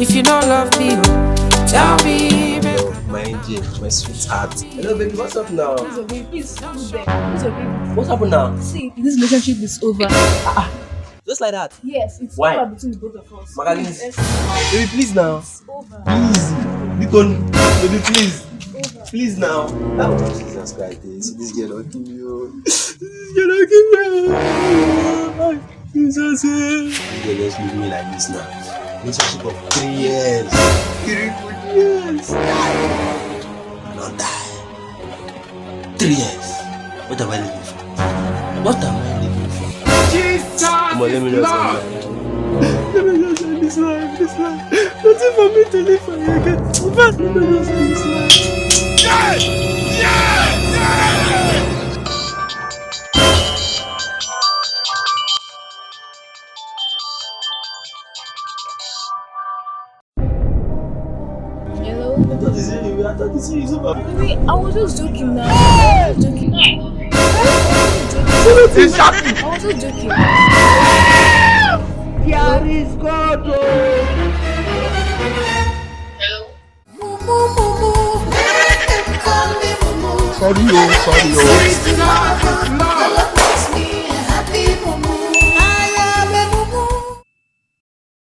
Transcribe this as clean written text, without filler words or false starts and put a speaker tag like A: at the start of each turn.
A: If you don't love me, tell me, baby.
B: Hello, my angel, my sweetheart. Hello, baby, what's up now?
C: Please, don't go there. Who's your baby?
B: What's happened now?
C: See, this relationship is over.
B: Just like that.
C: Yes, it's
B: Why?
C: over between the both of us.
B: Magali,
C: It's
B: baby, please now.
C: over.
B: Please. Because, baby, please.
C: Over.
B: Please now. Oh, Jesus Christ. See, this girl don't give me up. This girl don't give me up. Jesus. This girl just leave me like this now. Relationship of 3 years. 3 good years. I don't die. 3 years. What am I living for? What am I living for?
A: Jesus
B: Come on, let me
A: is
B: just
A: Lord.
B: Let me just end this life. Nothing for me to live for you again. Let me just end this life.
C: Hello?
B: I thought this is over.
C: Baby, I was just joking now. I was joking. I was just joking.
A: Here is God.
B: Sorry,
A: Jesus is Lord.
D: Makes me a happy moment.